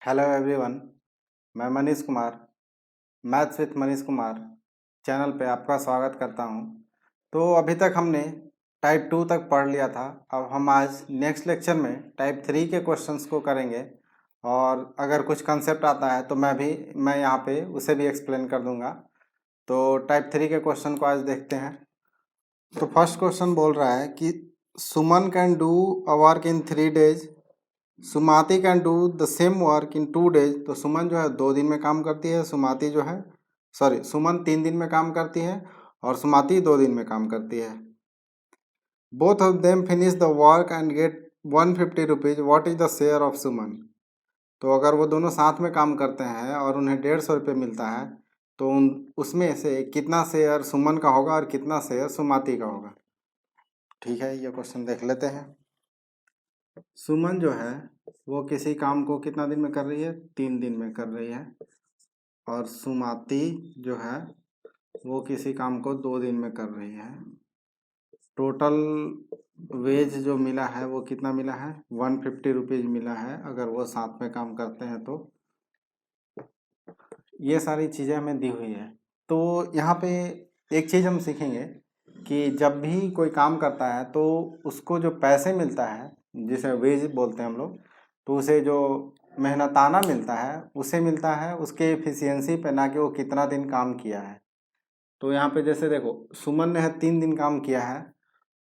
Hello everyone. मैं Manish Kumar, maths with Manish Kumar channel पे आपका स्वागत करता हूँ। तो अभी तक हमने टाइप 2 तक पढ़ लिया था। अब हम आज नेक्स्ट लेक्चर में टाइप 3 के क्वेश्चंस को करेंगे और अगर कुछ कंसेप्ट आता है तो मैं यहाँ पे उसे भी एक्सप्लेन कर दूँगा। तो टाइप 3 के क्वेश्चन को आज देखते हैं। तो फर्स्ट क्वेश्चन बोल रहा है कि Suman can do a work in 3 days, Sumati can do the same work in 2 days। तो सुमन जो है 2 दिन में काम करती है, सुमाती जो है सुमन 3 दिन में काम करती है और सुमाती 2 दिन में काम करती है। Both of them finish the work and get 150 rupees, what is the share of Suman. तो अगर वो दोनों साथ में काम करते हैं और उन्हें 150 रुपये मिलता है तो उसमें से कितना शेयर सुमन का होगा और कितना शेयर सुमाती का होगा। ठीक है, ये क्वेश्चन देख लेते हैं। सुमन जो है वो किसी काम को कितना दिन में कर रही है, 3 दिन में कर रही है। और सुमाती जो है वो किसी काम को 2 दिन में कर रही है। टोटल वेज जो मिला है वो कितना मिला है, 150 रुपीज मिला है अगर वो साथ में काम करते हैं तो। ये सारी चीज़ें हमें दी हुई है। तो यहाँ पे एक चीज़ हम सीखेंगे कि जब भी कोई काम करता है तो उसको जो पैसे मिलता है, जिसे वेज बोलते हैं हम लोग, तो उसे जो मेहनताना मिलता है उसे मिलता है उसके एफिशिएंसी पे, ना कि वो कितना दिन काम किया है। तो यहाँ पे जैसे देखो, सुमन ने 3 दिन काम किया है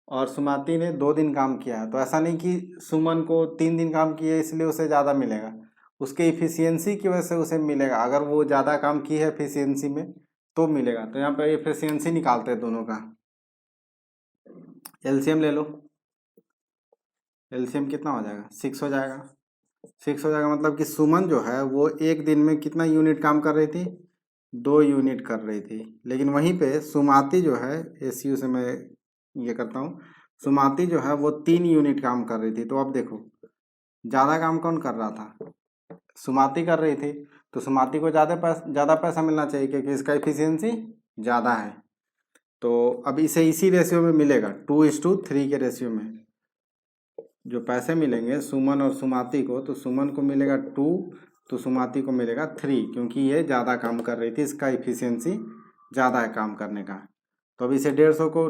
और सुमाती ने 2 दिन काम किया है। तो ऐसा नहीं कि सुमन को 3 दिन काम किए इसलिए उसे ज़्यादा मिलेगा, उसके इफ़िशियंसी की वजह से उसे मिलेगा। अगर वो ज़्यादा काम की है एफिशिएंसी में तो मिलेगा। तो यहाँ पर एफिशिएंसी निकालते हैं दोनों का। एलसीएम ले लो। एलसीएम कितना हो जाएगा, 6 हो जाएगा। 6 हो जाएगा मतलब कि सुमन जो है वो एक दिन में कितना यूनिट काम कर रही थी, 2 यूनिट कर रही थी। लेकिन वहीं पे सुमाती जो है, एसयू से मैं ये करता हूँ, सुमाती जो है वो 3 यूनिट काम कर रही थी। तो अब देखो, ज़्यादा काम कौन कर रहा था, सुमाती कर रही थी। तो सुमाती को ज़्यादा पैसा मिलना चाहिए क्योंकि इसका एफिशिएंसी ज़्यादा है। तो अब इसे इसी रेशियो में मिलेगा, 2:3 के रेशियो में जो पैसे मिलेंगे सुमन और सुमाती को। तो सुमन को मिलेगा 2, तो सुमाती को मिलेगा 3, क्योंकि ये ज़्यादा काम कर रही थी, इसका इफिशियंसी ज़्यादा है काम करने का। तो अब इसे 150 को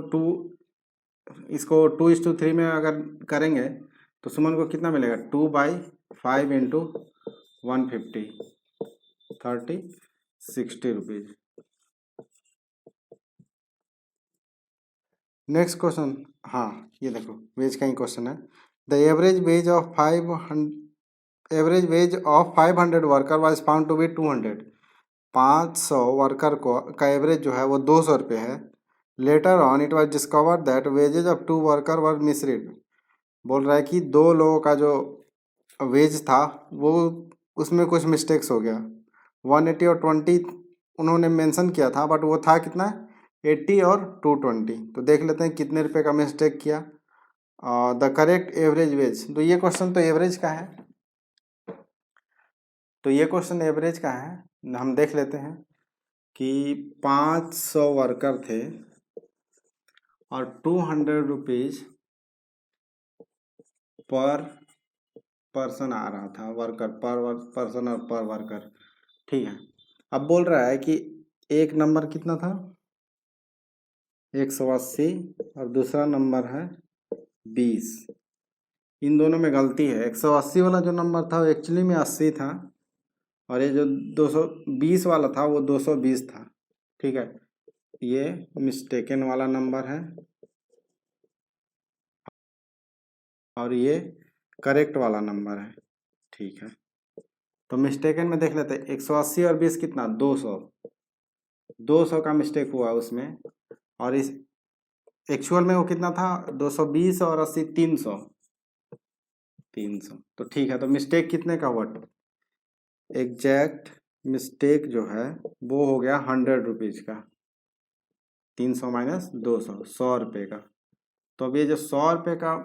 इसको 2:3 में अगर करेंगे तो सुमन को कितना मिलेगा, 2/5 इंटू 150, 60 रुपीज़। नेक्स्ट क्वेश्चन, हाँ ये देखो वेज का ही क्वेश्चन है। The average wage of 500 worker was found to be 200। 500 worker को का एवरेज जो है वो 200 रुपये है। Later on it was discovered that wages of 2 worker were misread. बोल रहा है कि 2 लोगों का जो वेज था वो उसमें कुछ मिस्टेक्स हो गया। 180 और 20 उन्होंने मेंशन किया था, बट वो था कितना, 80 और 220। तो देख लेते हैं कितने रुपए का मिस्टेक किया। द करेक्ट एवरेज वेज, तो ये क्वेश्चन तो एवरेज का है। तो ये क्वेश्चन एवरेज का है। हम देख लेते हैं कि 500 वर्कर थे और 200 रुपीज पर पर्सन आ रहा था, वर्कर पर पर्सन और पर वर्कर। ठीक है, अब बोल रहा है कि एक नंबर कितना था, 180, और दूसरा नंबर है 20। इन दोनों में गलती है। 180 वाला जो नंबर था वो एक्चुअली में 80 था और ये जो 220 वाला था वो 220 था। ठीक है, ये मिस्टेकन वाला नंबर है और ये करेक्ट वाला नंबर है। ठीक है, तो मिस्टेकन में देख लेते हैं। 180 और 20 कितना, 200 का मिस्टेक हुआ उसमें। और इस एक्चुअल में वो कितना था, 220 और 80, 300। तो ठीक है, तो मिस्टेक कितने का हुआ, एग्जैक्ट मिस्टेक जो है वो हो गया 100 रुपीज़ का। 300 माइनस 200, 100 रुपये का। तो अब ये जो 100 रुपये का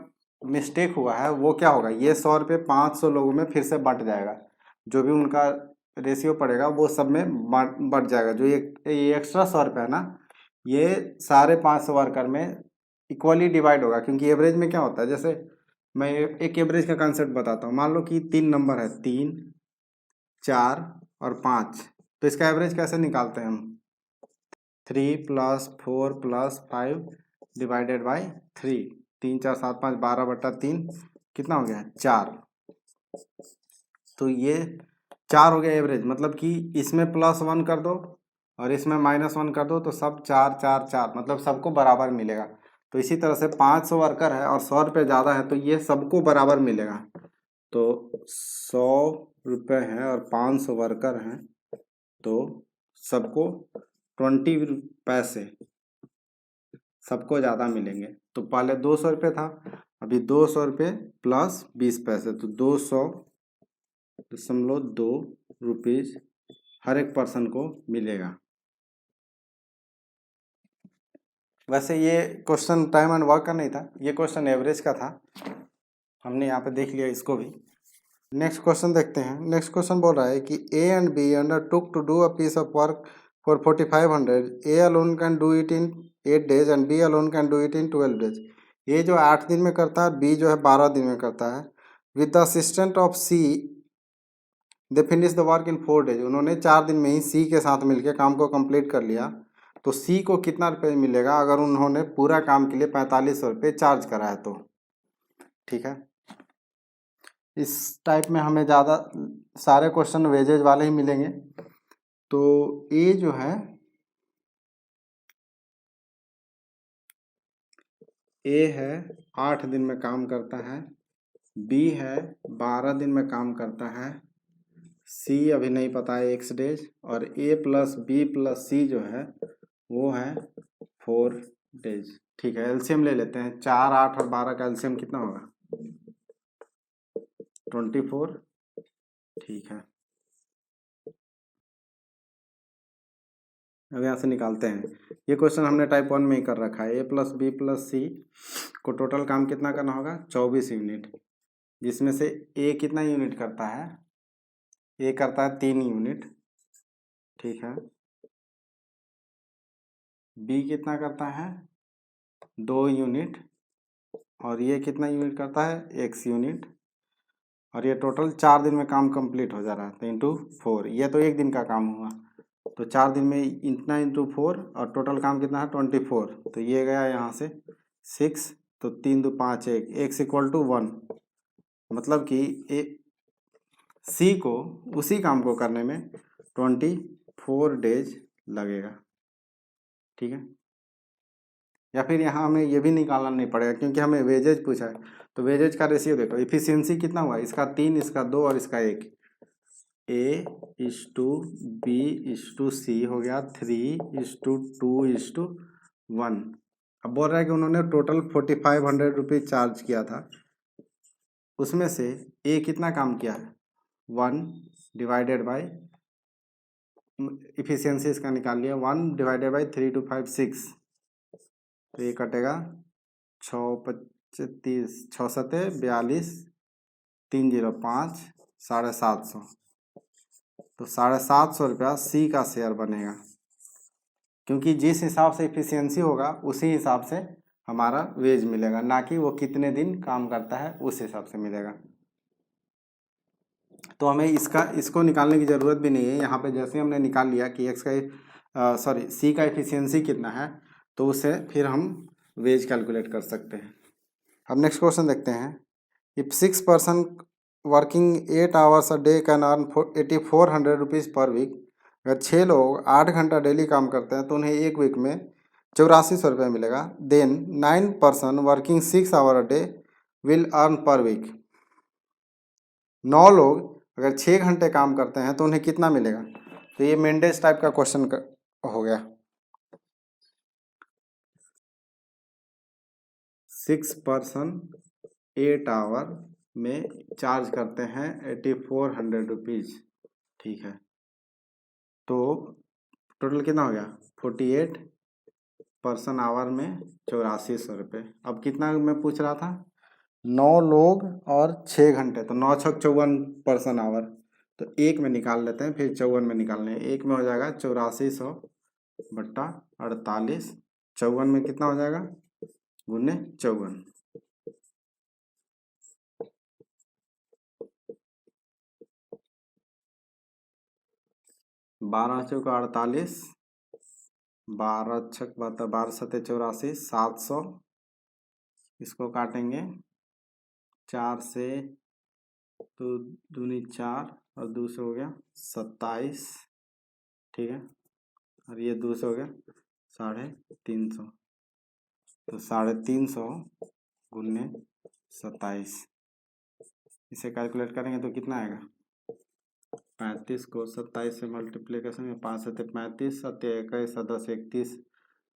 मिस्टेक हुआ है वो क्या होगा, ये 100 रुपये 500 लोगों में फिर से बट जाएगा। जो भी उनका रेशियो पड़ेगा वो सब में बट जाएगा। जो ये एक्स्ट्रा 100 रुपये है ना, ये सारे 500 वर्कर में इक्वली डिवाइड होगा। क्योंकि एवरेज में क्या होता है, जैसे मैं एक एवरेज का कंसेप्ट बताता हूँ। मान लो कि 3 नंबर है, 3, 4 और 5, तो इसका एवरेज कैसे निकालते हैं हम? 3 + 4 + 5 डिवाइडेड बाई 3, 3 4 7 5 12/3 कितना हो गया? 4। तो ये 4 हो गया एवरेज, मतलब कि इसमें +1 कर दो और इसमें -1 कर दो तो सब 4 4 4, मतलब सबको बराबर मिलेगा। तो इसी तरह से 500 वर्कर है और 100 रुपये ज़्यादा है तो ये सबको बराबर मिलेगा। तो 100 रुपये हैं और 500 वर्कर हैं तो सबको 20 पैसे सबको ज़्यादा मिलेंगे। तो पहले 200 रुपये था, अभी 200 रुपये प्लस 20 पैसे, तो 200.2 रुपीज़ हर एक पर्सन को मिलेगा। वैसे ये क्वेश्चन टाइम एंड वर्क का नहीं था, ये क्वेश्चन एवरेज का था, हमने यहाँ पे देख लिया इसको भी। नेक्स्ट क्वेश्चन देखते हैं। नेक्स्ट क्वेश्चन बोल रहा है कि A and B undertook to do a piece of work for 4500, A alone can do it in 8 days and B alone can do it in 12 days। A जो 8 दिन में करता है, बी जो है 12 दिन में करता है। With the assistant of C they finish the work in 4 days। उन्होंने 4 दिन में ही सी के साथ मिलकर काम को कंप्लीट कर लिया, तो सी को कितना रुपये मिलेगा अगर उन्होंने पूरा काम के लिए 4500 रुपये चार्ज करा है तो? ठीक है, इस टाइप में हमें ज़्यादा सारे क्वेश्चन वेजेज वाले ही मिलेंगे। तो ए जो है, ए है 8 दिन में काम करता है, बी है 12 दिन में काम करता है, सी अभी नहीं पता है x डेज, और ए प्लस बी प्लस सी जो है वो है 4 days। ठीक है, एलसीएम ले लेते हैं। 4 8 और 12 का एलसीएम कितना होगा? 24। ठीक है, अब यहाँ से निकालते हैं। ये क्वेश्चन हमने टाइप 1 में ही कर रखा है। ए प्लस बी प्लस सी को टोटल काम कितना करना होगा? 24 यूनिट, जिसमें से ए कितना यूनिट करता है? ए करता है 3 यूनिट। ठीक है, बी कितना करता है? 2 यूनिट, और ये कितना यूनिट करता है? x unit. और ये टोटल 4 दिन में काम कंप्लीट हो जा रहा है, तो इंटू 4, ये तो एक दिन का काम हुआ, तो 4 दिन में इतना इंटू 4, और टोटल काम कितना है? 24। तो ये गया यहाँ से 6, तो 3 2 5 1, x = 1, मतलब कि ए सी को उसी काम को करने में 24 डेज लगेगा। ठीक है, या फिर यहाँ हमें ये भी निकालना नहीं पड़ेगा क्योंकि हमें वेजेज पूछा है। तो वेजेज का रेशियो देखो, इफिशियंसी कितना हुआ? इसका 3, इसका 2 और इसका 1। A/B/C हो गया 3/2/1। अब बोल रहा है कि उन्होंने टोटल 4500 रुपीज़ चार्ज किया था, उसमें से ए कितना काम किया है? 1 डिवाइडेड बाई, इफिशियंसी इसका निकाल लिया, 1 डिवाइडेड बाई 3 2 5 6, तो ये कटेगा 6 25 6 7 42 305 750, तो 750 रुपया सी का शेयर बनेगा, क्योंकि जिस हिसाब से इफिशियंसी होगा उसी हिसाब से हमारा वेज मिलेगा, ना कि वो कितने दिन काम करता है उस हिसाब से मिलेगा। तो हमें इसको निकालने की ज़रूरत भी नहीं है। यहाँ पे जैसे हमने निकाल लिया कि सी का इफिशियंसी कितना है, तो उससे फिर हम वेज कैलकुलेट कर सकते हैं। अब नेक्स्ट क्वेश्चन देखते हैं। If 6 person working 8 hours a day can earn 8400 rupees per week. अगर 6 लोग 8 घंटा डेली काम करते हैं तो उन्हें एक वीक में 8400 रुपये मिलेगा। Then 9 person working 6 hours a day will earn per week. 9 लोग अगर 6 घंटे काम करते हैं तो उन्हें कितना मिलेगा? तो ये मेंडेज टाइप का क्वेश्चन हो गया। 6 पर्सन 8 hour में चार्ज करते हैं 8400 रुपीज़। ठीक है, तो टोटल कितना हो गया? 48 पर्सन आवर में 8400 रुपये। अब कितना मैं पूछ रहा था? 9 लोग और 6 घंटे, तो 9 6 54 पर्सन आवर, तो एक में निकाल लेते हैं, फिर 54 में निकालने हैं। एक में हो जाएगा 8400 बट्टा 48, 54 में कितना हो जाएगा? गुने 54। 12 चौका 48, 12 छक 12 सत्ते 84, 700। इसको काटेंगे 4 से, तो दूनी 4 और 2 से हो गया 27, ठीक है। और ये 2 से हो गया 350, तो 350 गुने 27। इसे कैलकुलेट करेंगे तो कितना आएगा? 35 को 27 से मल्टीप्लीकेशन में 5 सत्ते 35, सत्ते 21, 10 31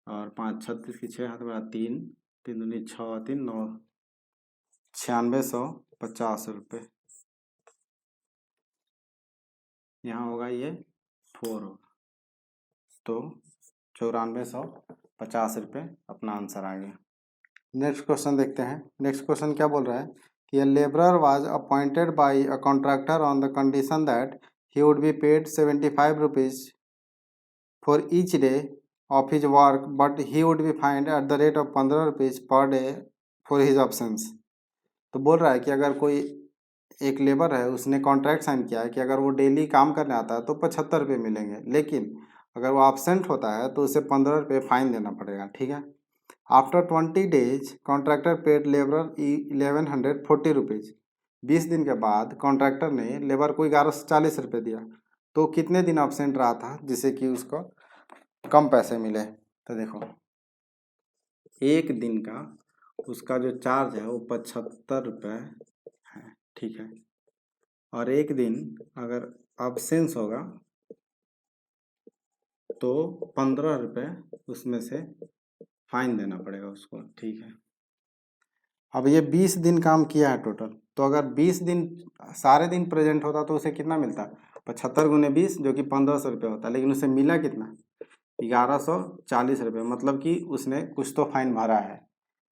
और 5 36 की 6 हाथ बड़ा 3, 3 दूनी 6 3 9, 9650 रुपये। यहाँ होगा ये 4 होगा, तो 9450 रुपये अपना आंसर आ गया। नेक्स्ट क्वेश्चन देखते हैं। नेक्स्ट क्वेश्चन क्या बोल रहा है कि a laborer was appointed by a contractor on the condition that he would be paid 75 rupees for each day of his work, but he would be fined at the rate of 15 rupees per day for his absence। तो बोल रहा है कि अगर कोई एक labour है, उसने कॉन्ट्रैक्ट साइन किया है कि अगर वो डेली काम करने आता है तो 75 रुपये मिलेंगे, लेकिन अगर वो एब्सेंट होता है तो उसे 15 रुपये फाइन देना पड़ेगा, ठीक है। After 20 days contractor paid labour 1140 rupees. 20 दिन के बाद कॉन्ट्रैक्टर ने लेबर को 1140 रुपये दिया, तो कितने दिन एब्सेंट रहा था जिससे कि उसको कम पैसे मिले? तो देखो, एक दिन का उसका जो चार्ज है वो 75 रुपये है, ठीक है। और एक दिन अगर एब्सेंस होगा तो 15 रुपये उसमें से फाइन देना पड़ेगा उसको, ठीक है। अब ये 20 दिन काम किया है टोटल, तो अगर 20 दिन सारे दिन प्रेजेंट होता तो उसे कितना मिलता? 75 गुने 20 जो कि 1500 रुपये होता, लेकिन उसे मिला कितना? 1140 रुपये, मतलब कि उसने कुछ तो फाइन भरा है।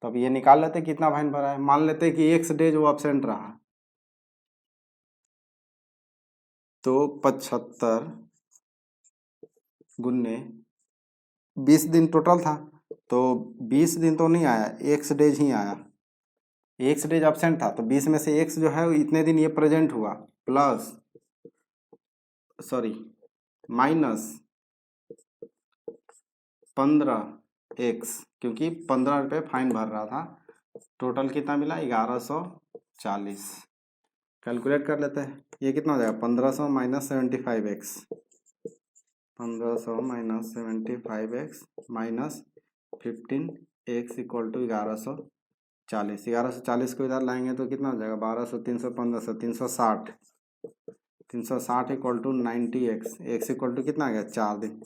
तो अब ये निकाल लेते कितना फाइन भरा है। मान लेते कि एक डेज वो एब्सेंट रहा, तो 75 गुने 20 दिन टोटल था, तो 20 दिन तो नहीं आया, एक डेज ही आया। एक डेज एब्सेंट था, तो 20 में से एक जो है इतने दिन ये प्रेजेंट हुआ, प्लस सॉरी माइनस 15x, क्योंकि 15 रुपये फाइन भर रहा था। टोटल कितना मिला? 1140। कैलकुलेट कर लेते हैं, ये कितना हो जाएगा? 1500 minus 75x, 1500 minus 75x minus 15x equal to 1140। 1140 को इधर लाएंगे तो कितना हो जाएगा? 1200 300 1500 360, 360 equal to 90x, x equal to कितना आ गया? 4 दिन।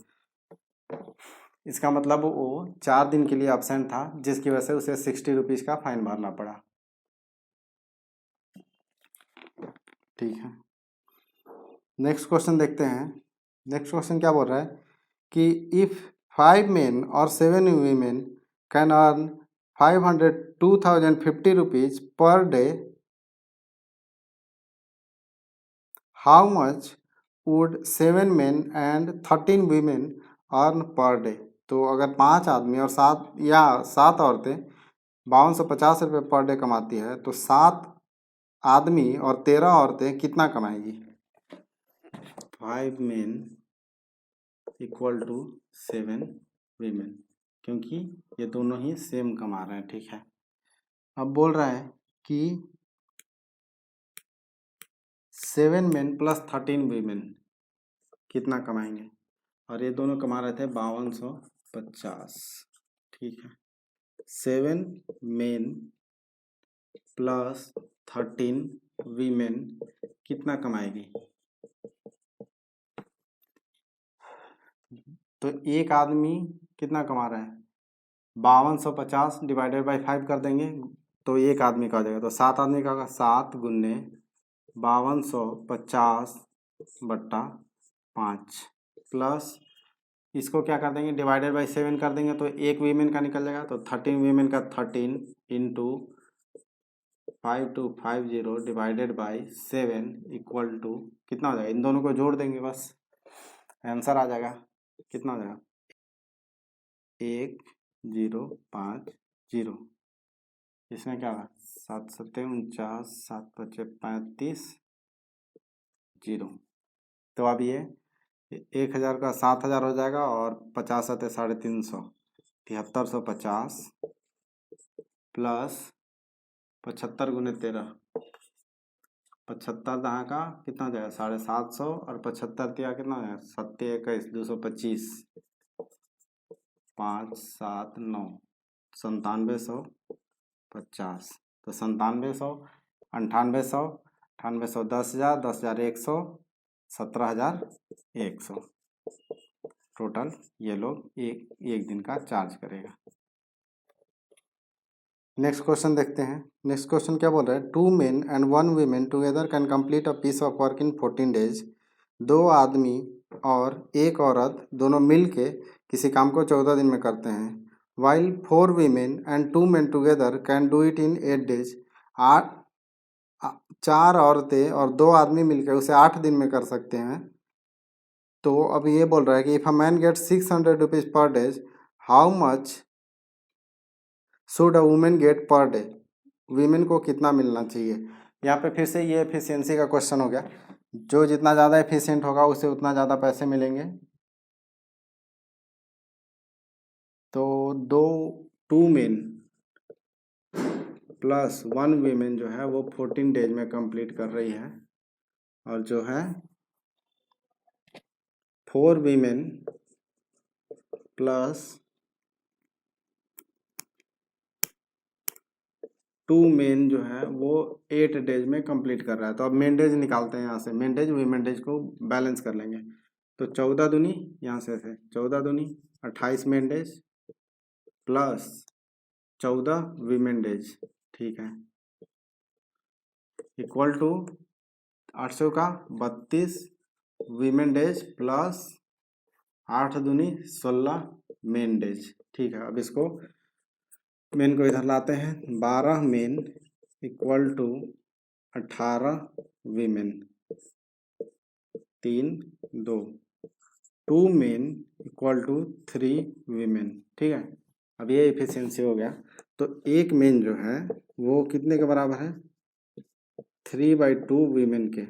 इसका मतलब वो 4 दिन के लिए एब्सेंट था, जिसकी वजह से उसे 60 रुपीज़ का फाइन भरना पड़ा, ठीक है। नेक्स्ट क्वेश्चन देखते हैं। नेक्स्ट क्वेश्चन क्या बोल रहा है कि इफ़ 5 मेन और 7 women can earn 502,050 rupees per day, how much would 7 main and 13 women earn per day? तो अगर 5 आदमी और 7 औरतें 5250 रुपये पर डे कमाती है, तो 7 आदमी और 13 औरतें कितना कमाएगी? 5 मेन इक्वल टू 7 वीमेन, क्योंकि ये दोनों ही सेम कमा रहे हैं, ठीक है। अब बोल रहा है कि 7 मेन प्लस 13 वीमेन कितना कमाएंगे, और ये दोनों कमा रहे थे 5250, ठीक है। 7 मेन प्लस 13 वीमेन कितना कमाएगी? तो एक आदमी कितना कमा रहा है? 5250 डिवाइडेड बाई 5 कर देंगे तो एक आदमी का हो जाएगा, तो 7 आदमी का होगा 7 गुने 5250 बट्टा 5, प्लस इसको क्या कर देंगे? डिवाइडेड बाई 7 कर देंगे, तो एक वीमेन का निकल जाएगा, तो 13 वीमेन का 13 into 5250 divided by 7 equal to कितना हो जाएगा? इन दोनों को जोड़ देंगे, बस आंसर आ जाएगा। कितना हो जाएगा? 1050। इसमें क्या होगा? 7 सत्ते 49, 7 पचे 35, 0। तो अब ये 1000 का 7000 हो जाएगा और 50 आते 350, 7350 प्लस 75 गुने 13, 75 दहाँ का कितना हो जाएगा 750 और 75 दिया कितना हो जाएगा 7 21 225, 5 7 9 9750, तो 9700 9800 9800 10,000 10,100 17,100 टोटल ये लोग एक दिन का चार्ज करेगा। नेक्स्ट क्वेश्चन देखते हैं। नेक्स्ट क्वेश्चन क्या बोल रहा है, 2 men and 1 woman together can complete a piece of work in 14 days। 2 आदमी और 1 औरत दोनों मिल के किसी काम को 14 दिन में करते हैं। While 4 women and 2 men together can do it in 8 days। 4 औरतें और 2 आदमी मिलकर उसे 8 दिन में कर सकते हैं। तो अब ये बोल रहा है कि if a man get 600 rupees per days, how much should a women get per day. Women को कितना मिलना चाहिए। यहाँ पे फिर से ये एफिशिएंसी का क्वेश्चन हो गया, जो जितना ज़्यादा एफिशिएंट होगा उसे उतना ज़्यादा पैसे मिलेंगे। तो 2 मेन प्लस 1 वीमेन जो है वो 14 डेज में कंप्लीट कर रही है, और जो है 4 वीमेन प्लस 2 मेन जो है वो 8 डेज में कंप्लीट कर रहा है। तो अब मेन डेज निकालते हैं, यहाँ से मेन डेज वीमेन डेज को बैलेंस कर लेंगे। तो 14 दूनी यहाँ से 14 दूनी 28 main days plus 14 women days, ठीक है, इक्वल टू 800 का 32 वीमेन डेज प्लस 8 दूनी 16 मेन डेज, ठीक है। अब इसको मेन को इधर लाते हैं, 12 men equal to 18 women 3 2, 2 men equal to 3 women, ठीक है। अब ये एफिशिएंसी हो गया। तो एक मेन जो है वो कितने के बराबर है 3/2 वीमेन के।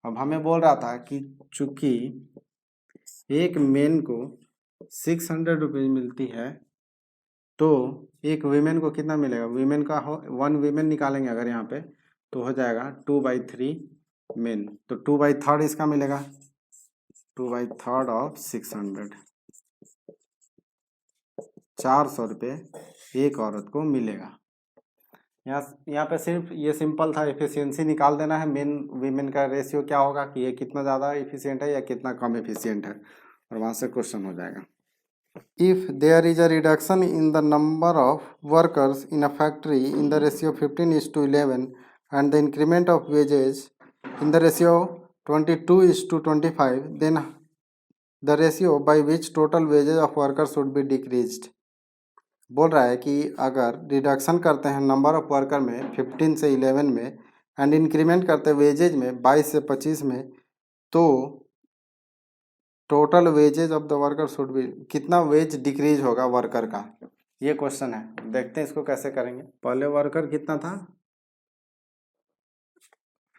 अब हमें बोल रहा था कि चूंकि एक मेन को 600 रुपीज़ मिलती है, तो एक वीमेन को कितना मिलेगा, वीमेन का 1 वीमेन निकालेंगे अगर यहाँ पे तो हो जाएगा 2/3 मेन। तो 2/3 इसका मिलेगा, 2/3 ऑफ 600, 400 रुपये एक औरत को मिलेगा। यहाँ पे सिर्फ ये सिंपल था, एफिशिएंसी निकाल देना है, मेन वीमेन का रेशियो क्या होगा कि ये कितना ज़्यादा एफिशिएंट है या कितना कम एफिशिएंट है, और वहाँ से क्वेश्चन हो जाएगा। If there is a reduction in the number of workers in a factory in the ratio 15:11 and the increment of wages in the ratio 22:25, then the ratio by which total wages of workers should be decreased। बोल रहा है कि अगर reduction करते हैं number of worker में 15 से 11 में एंड इंक्रीमेंट करते हैं वेजेज में 22 से 25 में, तो total wages of the worker should be, कितना वेज डिक्रीज होगा वर्कर का, ये क्वेश्चन है। देखते हैं इसको कैसे करेंगे। पहले वर्कर कितना था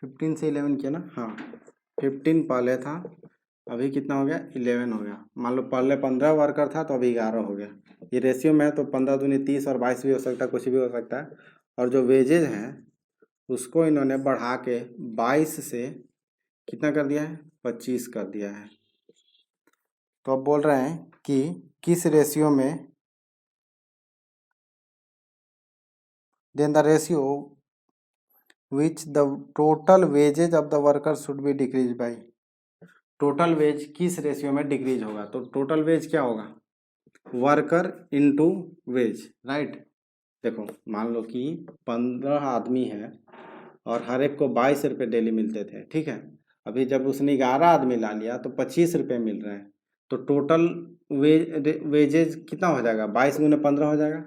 15 से 11 किया ना, हाँ 15 पहले था, अभी कितना हो गया 11 हो गया। मान लो पहले 15 वर्कर था तो अभी 11 हो गया। ये रेशियो में तो 15 दूनी 30 और 22 भी हो सकता है, कुछ भी हो सकता है। और जो वेजेज हैं उसको इन्होंने बढ़ा के 22 से कितना कर दिया है 25 कर दिया है। तो अब बोल रहे हैं कि किस रेशियो में, then the ratio which the total wages of the worker should be decrease by. Total wage किस रेशियो में डिक्रीज होगा, तो टोटल वेज क्या होगा वर्कर इनटू वेज, राइट। देखो मान लो कि 15 आदमी है और हर एक को 22 रुपये डेली मिलते थे, ठीक है। अभी जब उसने 11 आदमी ला लिया तो 25 रुपये मिल रहे हैं, तो टोटल वेजेज कितना हो जाएगा 22 गुने 15 हो जाएगा,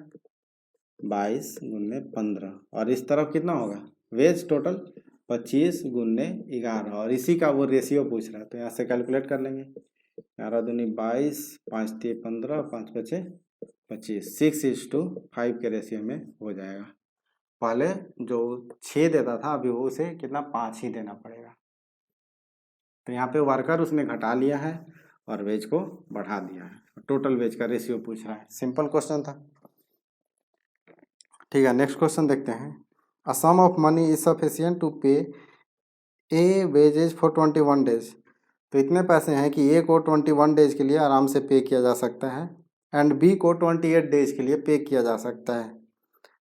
22 गुने 15, और इस तरफ कितना होगा वेज टोटल 25 गुने 11, और इसी का वो रेशियो पूछ रहा है। तो यहाँ से कैलकुलेट कर लेंगे, 11 दूनी 22, 5 3 15, 5 बचे 25, 6:5 के रेशियो में हो जाएगा। पहले जो 6 देता था अभी वो उसे कितना 5 ही देना पड़ेगा। तो यहाँ पे वर्कर उसने घटा लिया है और वेज को बढ़ा दिया है। टोटल वेज का रेशियो पूछ रहा है, सिंपल क्वेश्चन था। ठीक है, नेक्स्ट क्वेश्चन देखते हैं। A sum of money is sufficient to pay a wages for 21 days. तो इतने पैसे हैं कि ए को 21 डेज के लिए आराम से पे किया जा सकता है एंड बी को 28 डेज के लिए पे किया जा सकता है।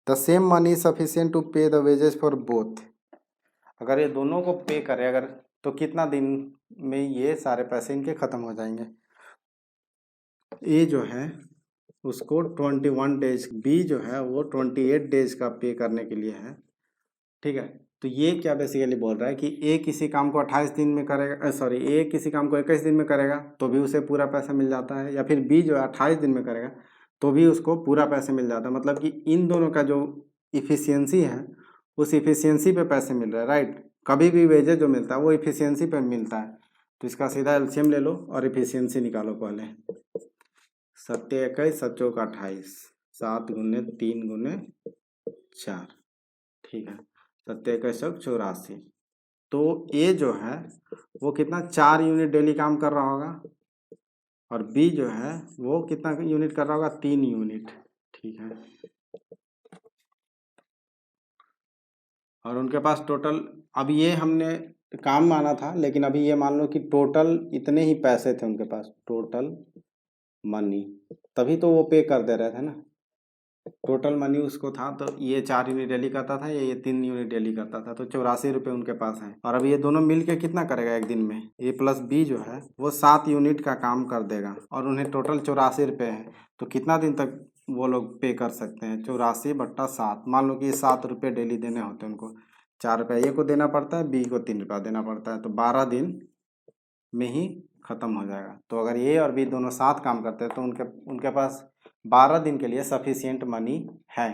The same money is sufficient to pay the wages for both. अगर ये दोनों को पे करे अगर, तो कितना दिन में ये सारे पैसे इनके ख़त्म हो जाएंगे। ए जो है उसको 21 डेज, बी जो है वो 28 डेज का पे करने के लिए है। ठीक है, तो ये क्या बेसिकली बोल रहा है कि ए किसी काम को 28 दिन में करेगा, सॉरी ए किसी काम को 21 दिन में करेगा तो भी उसे पूरा पैसा मिल जाता है, या फिर बी जो है 28 दिन में करेगा तो भी उसको पूरा पैसे मिल जाता है। मतलब कि इन दोनों का जो इफ़िशियंसी है उस इफ़िशियंसी पे पैसे मिल रहे हैं, राइट। कभी भी वेजेज जो मिलता है वो इफ़िशियंसी पे मिलता है। तो इसका सीधा एलसीएम ले लो और इफ़िशियंसी निकालो पहले। 7 21 7 चौक 28, 7 गुने 3 गुने 4, ठीक है, 7 21 84। तो ए जो है वो कितना 4 यूनिट डेली काम कर रहा होगा और बी जो है वो कितना यूनिट कर रहा होगा 3 यूनिट, ठीक है। और उनके पास टोटल, अब ये हमने काम माना था लेकिन अभी ये मान लो कि टोटल इतने ही पैसे थे उनके पास, टोटल मनी, तभी तो वो पे कर दे रहे थे ना। टोटल मनी उसको था तो ये 4 यूनिट डेली करता था, ये 3 यूनिट डेली करता था, तो 84 रुपये उनके पास है। और अब ये दोनों मिल के कितना करेगा एक दिन में, ए प्लस बी जो है वो 7 यूनिट का काम कर देगा और उन्हें टोटल 84 रुपये है। तो कितना दिन तक वो लोग पे कर सकते हैं, 84/7। मान लो कि 7 रुपये डेली देने होते हैं उनको, 4 रुपये ए को देना पड़ता है, बी को 3 रुपया देना पड़ता है, तो 12 दिन में ही ख़त्म हो जाएगा। तो अगर ए और बी दोनों साथ काम करते हैं तो उनके पास 12 दिन के लिए सफिशियंट मनी है।